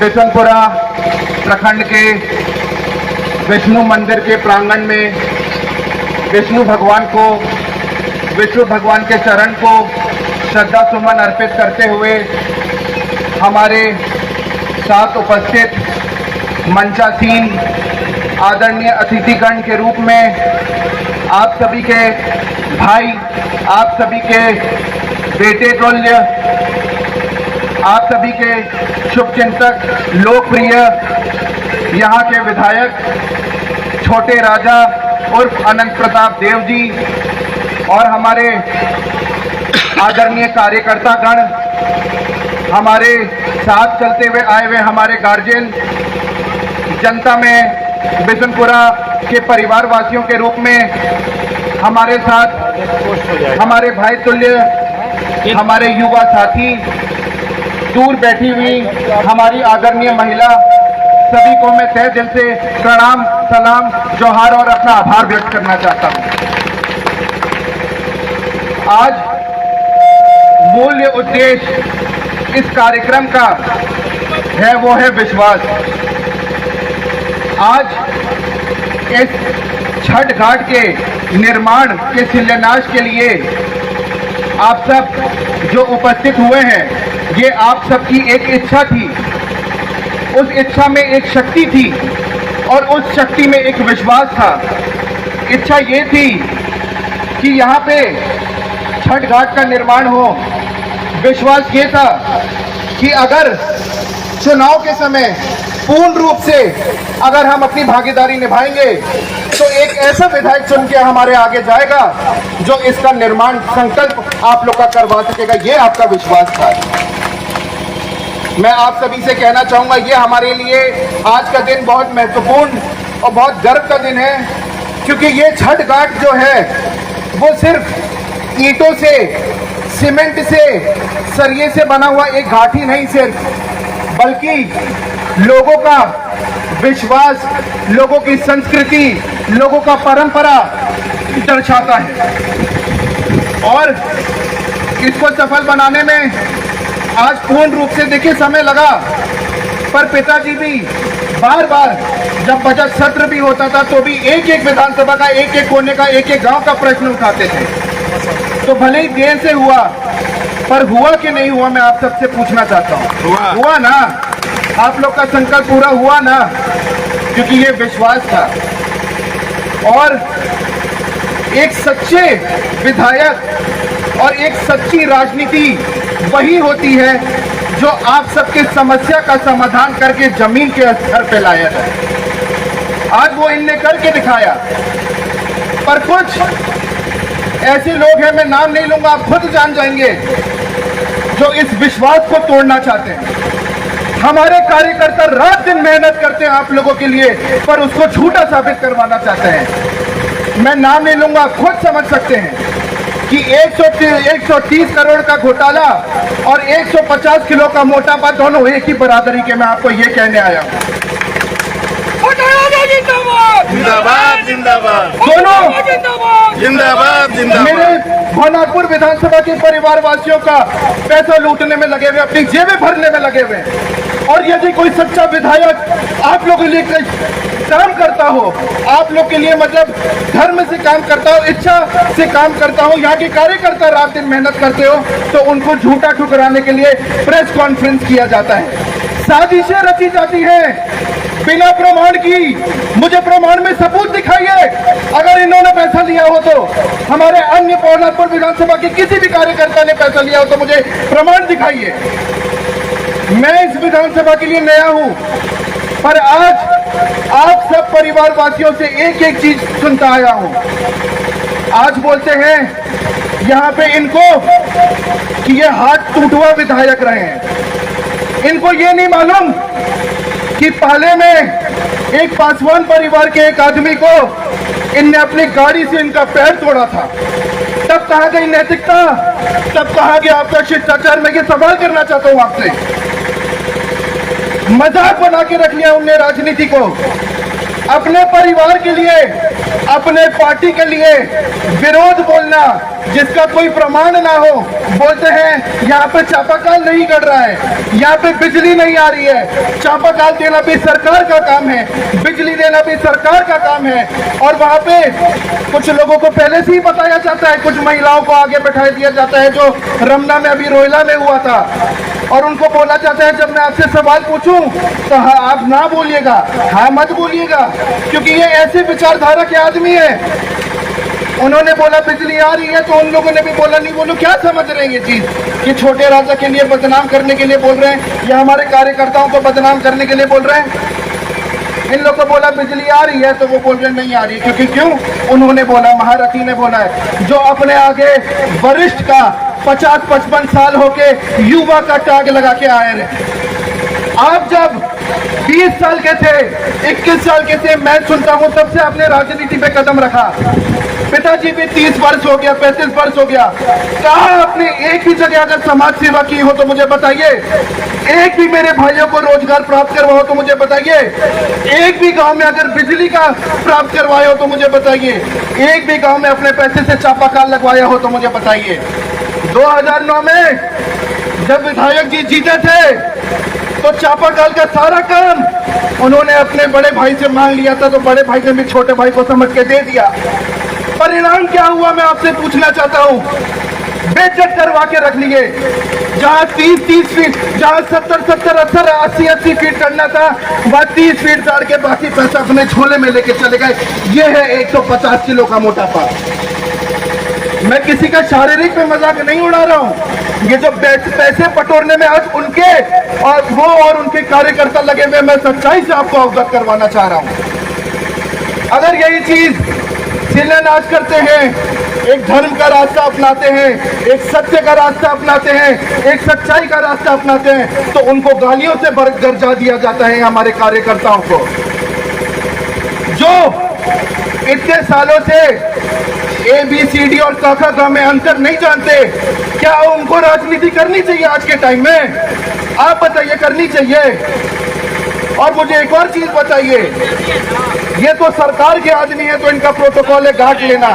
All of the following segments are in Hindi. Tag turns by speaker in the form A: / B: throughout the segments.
A: बिशनपुरा प्रखंड के विष्णु मंदिर के प्रांगण में विष्णु भगवान के चरण को श्रद्धा सुमन अर्पित करते हुए हमारे साथ उपस्थित मंचासीन आदरणीय अतिथिगण के रूप में आप सभी के भाई, आप सभी के बेटे तुल्य, आप सभी के शुभचिंतक, लोकप्रिय यहाँ के विधायक छोटे राजा उर्फ अनंत प्रताप देव जी और हमारे आदरणीय कार्यकर्तागण, हमारे साथ चलते हुए आए हुए हमारे गार्जियन, जनता में बिशनपुरा के परिवार वासियों के रूप में हमारे साथ हमारे भाई तुल्य, हमारे युवा साथी, दूर बैठी हुई हमारी आदरणीय महिला, सभी को मैं तहे दिल से प्रणाम, सलाम, जोहार और अपना आभार व्यक्त करना चाहता हूं। आज मूल्य उद्देश्य इस कार्यक्रम का है वो है विश्वास। आज इस छठ घाट के निर्माण के शिलान्यास के लिए आप सब जो उपस्थित हुए हैं, ये आप सबकी एक इच्छा थी। उस इच्छा में एक शक्ति थी और उस शक्ति में एक विश्वास था। इच्छा ये थी कि यहाँ पे छठ घाट का निर्माण हो। विश्वास ये था कि अगर चुनाव के समय पूर्ण रूप से अगर हम अपनी भागीदारी निभाएंगे तो एक ऐसा विधायक चुन के हमारे आगे जाएगा जो इसका निर्माण संकल्प आप लोग का करवा सकेगा। ये आपका विश्वास था। मैं आप सभी से कहना चाहूंगा, ये हमारे लिए आज का दिन बहुत महत्वपूर्ण और बहुत गर्व का दिन है, क्योंकि ये छठ घाट जो है वो सिर्फ ईंटों से, सीमेंट से, सरिये से बना हुआ एक घाट ही नहीं सिर्फ, बल्कि लोगों का विश्वास, लोगों की संस्कृति, लोगों का परंपरा दर्शाता है। और इसको सफल बनाने में आज पूर्ण रूप से देखिए समय लगा, पर पिताजी भी बार बार जब बजट सत्र भी होता था तो भी एक एक विधानसभा का, एक एक कोने का, एक एक गांव का प्रश्न उठाते थे। तो भले ही देर से हुआ, पर हुआ कि नहीं हुआ, मैं आप सबसे पूछना चाहता हूँ। हुआ ना? आप लोग का संकल्प पूरा हुआ ना? क्योंकि ये विश्वास था। और एक सच्चे विधायक और एक सच्ची राजनीति वही होती है जो आप सबके समस्या का समाधान करके जमीन के स्तर पे लाया जाए। आज वो इनने करके दिखाया। पर कुछ ऐसे लोग हैं, मैं नाम नहीं लूंगा, आप खुद जान जाएंगे, जो इस विश्वास को तोड़ना चाहते हैं। हमारे कार्यकर्ता रात दिन मेहनत करते हैं आप लोगों के लिए, पर उसको झूठा साबित करवाना चाहते हैं। मैं नाम नहीं लूंगा, खुद समझ सकते हैं कि 130 करोड़ का घोटाला और 150 किलो का मोटापा दोनों एक ही बरादरी के। मैं आपको ये कहने आया हूँ।
B: जिंदाबाद जिंदाबाद,
A: दोनों
B: जिंदाबाद जिंदाबाद।
A: मेरे भवनाथपुर विधानसभा के परिवार वासियों का पैसा लूटने में लगे हुए, अपनी जेबें भरने में लगे हुए। और यदि कोई सच्चा विधायक आप लोगों के लिए काम करता हो, आप लोग के लिए मतलब धर्म से काम करता हो, इच्छा से काम करता हो, यहाँ के कार्यकर्ता रात दिन मेहनत करते हो, तो उनको झूठा ठुकराने के लिए प्रेस कॉन्फ्रेंस किया जाता है, साजिशें रची जाती हैं बिना प्रमाण की। मुझे प्रमाण में सबूत दिखाइए। अगर इन्होंने पैसा लिया हो तो, हमारे अन्य भवनाथपुर विधानसभा के किसी भी कार्यकर्ता ने पैसा लिया हो तो मुझे प्रमाण दिखाइए। मैं इस विधानसभा के लिए नया हूं, पर आज आप सब परिवार वासियों से एक एक चीज सुनता आया हूं। आज बोलते हैं यहाँ पे इनको कि ये हाथ टूटा हुआ विधायक रहे हैं। इनको ये नहीं मालूम कि पहले में एक पासवान परिवार के एक आदमी को इनने अपनी गाड़ी से इनका पैर तोड़ा था। तब कहा गई नैतिकता, तब कहा गया आपका शिष्टाचार। मैं ये सवाल करना चाहता हूं आपसे, मजाक बना के रख लिया उनने राजनीति को। अपने परिवार के लिए, अपने पार्टी के लिए विरोध बोलना, जिसका कोई प्रमाण ना हो, बोलते हैं यहाँ पे चापाकल नहीं कर रहा है, यहाँ पे बिजली नहीं आ रही है। चापाकल देना भी सरकार का काम है, बिजली देना भी सरकार का काम है। और वहाँ पे कुछ लोगों को पहले से ही बताया जाता है, कुछ महिलाओं को आगे बैठा दिया जाता है, जो रमना में अभी रोहिला में हुआ था, और उनको बोला जाता है जब मैं आपसे सवाल पूछूं तो हाँ आप ना बोलिएगा, हाँ मत बोलिएगा, क्योंकि ये ऐसे विचारधारा के आदमी है। उन्होंने बोला बिजली आ रही है तो उन लोगों ने भी बोला नहीं बोलो, क्या समझ रहे हैं ये चीज कि छोटे राजा के लिए बदनाम करने के लिए बोल रहे हैं या हमारे कार्यकर्ताओं को बदनाम करने के लिए बोल रहे हैं। इन लोग को बोला बिजली आ रही है तो वो बोल रहे नहीं आ रही, क्योंकि क्यों उन्होंने बोला, महारथी ने बोला है, जो अपने आगे वरिष्ठ का 50-55 साल होके युवा का टैग लगा के आए रहे। आप जब 20 साल के थे, 21 साल के थे, मैं सुनता हूं तब से आपने राजनीति पे कदम रखा। पिताजी भी 30 वर्ष हो गया, 35 वर्ष हो गया। कहा आपने एक ही जगह अगर समाज सेवा की हो तो मुझे बताइए, एक भी मेरे भाइयों को रोजगार प्राप्त करवाओ तो मुझे बताइए, एक भी गांव में अगर बिजली का प्राप्त करवाए हो तो मुझे बताइए, एक भी गांव में अपने पैसे से चापाकल लगवाया हो तो मुझे बताइए। 2009 में जब विधायक जी जीते थे तो चापाकल का सारा काम उन्होंने अपने बड़े भाई से मांग लिया था, तो बड़े भाई ने भी छोटे भाई को समझ के दे दिया। परिणाम क्या हुआ मैं आपसे पूछना चाहता हूं, बेइज्जत करवा के रख लिए। जहां 30 फीट, जहां 70, 80 फीट करना था, वह 30 फीट चढ़ के बाकी पैसा अपने झोले में लेके चले गए। ये है 150 किलो का मोटापा। मैं किसी का शारीरिक में मजाक नहीं उड़ा रहा हूं, ये जो पैसे बटोरने में आज उनके और वो और उनके कार्यकर्ता लगे हुए, मैं सच्चाई से आपको अवगत करवाना चाह रहा हूं। अगर यही चीज शिलान्यास करते हैं, एक धर्म का रास्ता अपनाते हैं, एक सत्य का रास्ता अपनाते हैं, एक सच्चाई का रास्ता अपनाते हैं, तो उनको गालियों से गरजा दिया जाता है हमारे कार्यकर्ताओं को, जो इतने सालों से ABCD और क में अंतर नहीं जानते। क्या उनको राजनीति करनी चाहिए आज के टाइम में? आप बताइए, करनी चाहिए? और मुझे एक और चीज बताइए, ये तो सरकार के आदमी है तो इनका प्रोटोकॉल है गार्ड लेना।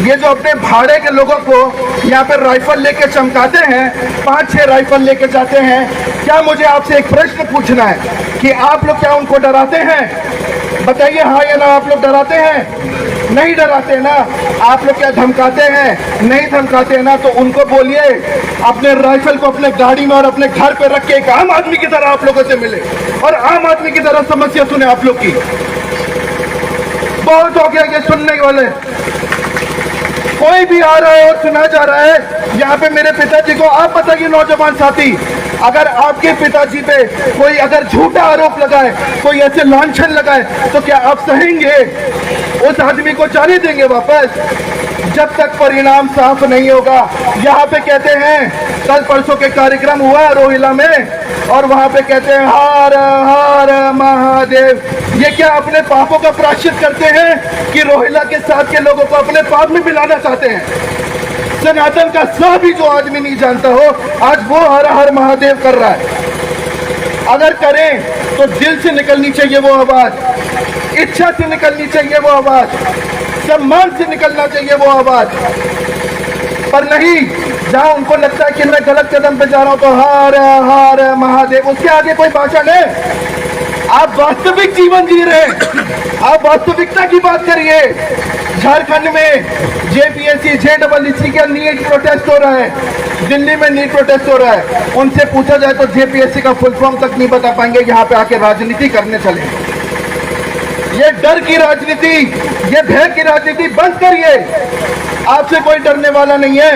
A: ये जो अपने भाड़े के लोगों को यहाँ पे राइफल लेके चमकाते हैं, 5-6 राइफल लेके जाते हैं, क्या मुझे आपसे एक प्रश्न पूछना है कि आप लोग क्या उनको डराते हैं? बताइए हाँ या ना, आप लोग डराते हैं? नहीं डराते ना। आप लोग क्या धमकाते हैं? नहीं धमकाते ना। तो उनको बोलिए अपने राइफल को अपने गाड़ी में और अपने घर पे रख के एक आम आदमी की तरह आप लोगों से मिले और आम आदमी की तरह समस्या सुने आप लोग की। बहुत हो गया ये सुनने वाले। कोई भी आ रहा है और सुना जा रहा है यहाँ पे मेरे पिताजी को। आप बताइए नौजवान साथी, अगर आपके पिताजी पे कोई अगर झूठा आरोप लगाए, कोई ऐसे लांछन लगाए, तो क्या आप सहेंगे? उस आदमी को जाने देंगे वापस जब तक परिणाम साफ नहीं होगा। यहाँ पे कहते हैं, कल परसों के कार्यक्रम हुआ रोहिला में और वहाँ पे कहते हैं हर हर महादेव। ये क्या अपने पापों का प्रायश्चित करते हैं कि रोहिला के साथ के लोगों को अपने पाप में मिलाना चाहते हैं? सनातन का सा भी जो आदमी नहीं जानता हो, आज वो हर हर महादेव कर रहा है। अगर करें तो दिल से निकलनी चाहिए वो आवाज, इच्छा से निकलनी चाहिए वो आवाज, सम्मान से निकलना चाहिए वो आवाज। पर नहीं, जहां उनको लगता है कि मैं गलत कदम पे जा रहा हूं तो हर हर महादेव, उसके आगे कोई भाषा नहीं। आप वास्तविक जीवन जी रहे हैं, आप वास्तविकता की बात करिए। झारखंड में JPSC JEE का नीट प्रोटेस्ट हो रहा है, दिल्ली में नीट प्रोटेस्ट हो रहा है। उनसे पूछा जाए तो JPSC का फुल फॉर्म तक नहीं बता पाएंगे, यहाँ पे आके राजनीति करने चले। ये डर की राजनीति, ये भय की राजनीति बंद करिए। आपसे कोई डरने वाला नहीं है।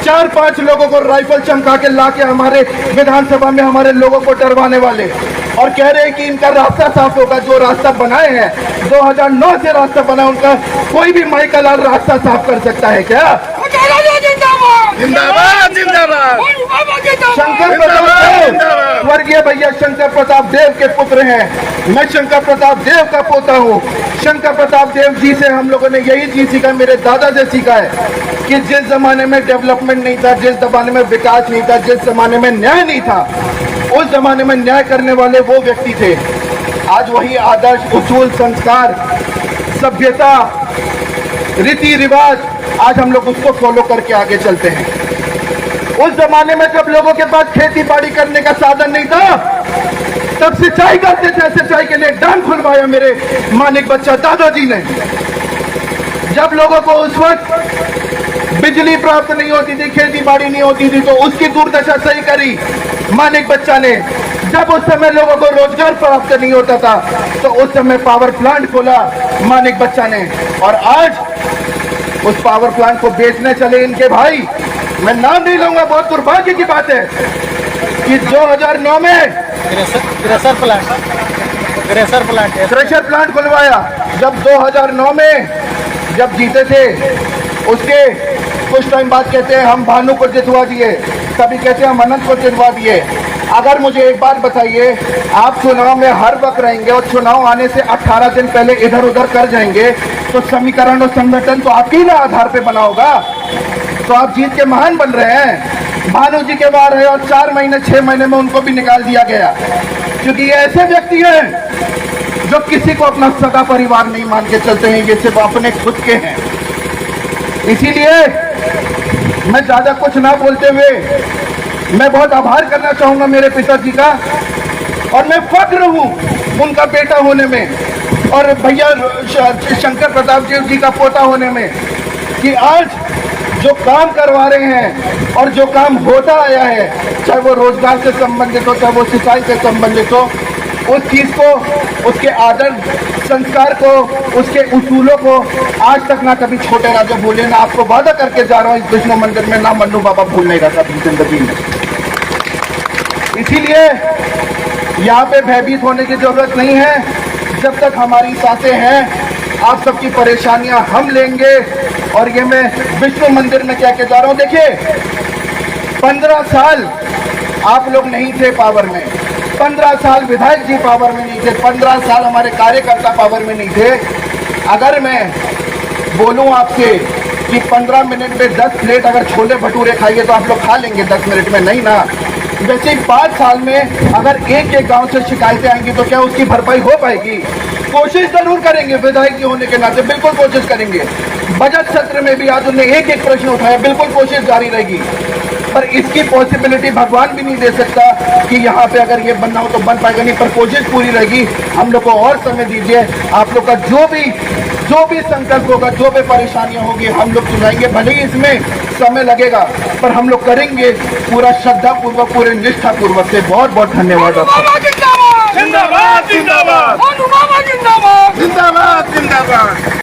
A: 4-5 लोगों को राइफल चमका के ला के हमारे विधानसभा में हमारे लोगों को डरवाने वाले और कह रहे हैं कि इनका रास्ता साफ होगा। जो रास्ता बनाए हैं, 2009 से रास्ता बना, उनका कोई भी माई का लाल रास्ता साफ कर सकता है क्या?
B: जिंदाबाद जिंदाबाद।
A: शंकर प्रताप देव, स्वर्गीय भैया शंकर प्रताप देव के पुत्र हैं। मैं शंकर प्रताप देव का पोता हूँ। शंकर प्रताप देव जी से हम लोगों ने यही चीज सीखा, मेरे दादा से सीखा है कि जिस जमाने में डेवलपमेंट नहीं था, जिस जमाने में विकास नहीं था, जिस जमाने में न्याय नहीं था, उस जमाने में न्याय करने वाले वो व्यक्ति थे। आज वही आदर्श, उसूल, संस्कार, सभ्यता, रीति रिवाज आज हम लोग उसको फॉलो करके आगे चलते हैं। उस जमाने में जब लोगों के पास खेती बाड़ी करने का साधन नहीं था, तब सिंचाई करते थे। सिंचाई के लिए डैम खुलवाया मेरे मानिक बच्चा दादाजी ने। जब लोगों को उस वक्त बिजली प्राप्त नहीं होती थी, खेती बाड़ी नहीं होती थी, तो उसकी दुर्दशा सही करी मानिक बच्चा ने। जब उस समय लोगों को रोजगार प्राप्त नहीं होता था, तो उस समय पावर प्लांट खोला मानिक बच्चा ने। और आज उस पावर प्लांट को बेचने चले इनके भाई, मैं नाम नहीं लूंगा, बहुत दुर्भाग्य की बात है कि 2009 में क्रेशर प्लांट खुलवाया। जब 2009 में जब जीते थे, उसके कुछ टाइम बाद कहते हैं हम भानु को जितवा दिए, कभी कहते हैं हम अनंत को जितवा दिए। अगर मुझे एक बात बताइए, आप चुनाव में हर वक्त रहेंगे और चुनाव आने से 18 दिन पहले इधर उधर कर जाएंगे, तो समीकरण और संगठन तो आपके ही ना आधार पे बना होगा। तो आप जीत के महान बन रहे हैं। भानु जी के बाहर है और 4 महीने 6 महीने में उनको भी निकाल दिया गया, क्योंकि ये ऐसे व्यक्ति हैं जो किसी को अपना सगा परिवार नहीं मान के चलते हैं, ये सिर्फ अपने खुद के हैं। इसीलिए मैं ज्यादा कुछ ना बोलते हुए मैं बहुत आभार करना चाहूंगा मेरे पिताजी का, और मैं फक्र हूं उनका बेटा होने में और भैया शंकर प्रताप जी का पोता होने में, कि आज जो काम करवा रहे हैं और जो काम होता आया है, चाहे वो रोजगार से संबंधित हो, चाहे वो सिंचाई से संबंधित हो, उस चीज को, उसके आदर संस्कार को, उसके उसूलों को आज तक ना कभी छोटे राजा भूले। ना आपको वादा करके जा रहा हूं इस विष्णु मंदिर में, ना मन्नू बाबा भूल नहीं रहा अपनी जिंदगी में। इसीलिए यहाँ पे भयभीत होने की जरूरत नहीं है। जब तक हमारी सांसें हैं, आप सबकी परेशानियां हम लेंगे। और ये मैं विष्णु मंदिर में क्या कह जा रहा हूं, देखिए 15 साल आप लोग नहीं थे पावर में, 15 साल विधायक जी पावर में नहीं थे, 15 साल हमारे कार्यकर्ता पावर में नहीं थे। अगर मैं बोलूं आपसे कि 15 मिनट में 10 प्लेट अगर छोले भटूरे खाइए तो आप लोग खा लेंगे 10 मिनट में? नहीं ना। वैसे 5 साल में अगर एक एक गांव से शिकायतें आएंगी तो क्या उसकी भरपाई हो पाएगी? कोशिश जरूर करेंगे, विधायक जी होने के नाते बिल्कुल कोशिश करेंगे। बजट सत्र में भी आज उन्हें एक एक प्रश्न उठाया, बिल्कुल कोशिश जारी रहेगी। पर इसकी पॉसिबिलिटी भगवान भी नहीं दे सकता कि यहाँ पे अगर ये बनना हो तो बन पाएगा नहीं, पर कोशिश पूरी रहेगी। हम लोग को और समय दीजिए, आप लोग का जो भी संकल्प होगा, जो भी परेशानियां होगी, हम लोग सुनाएंगे। भले ही इसमें समय लगेगा, पर हम लोग करेंगे पूरा श्रद्धा पूर्वक, पूरे निष्ठा पूर्वक से। बहुत बहुत धन्यवाद आपको।
B: जिंदाबाद जिंदाबाद जिंदाबाद जिंदाबाद जिंदाबाद।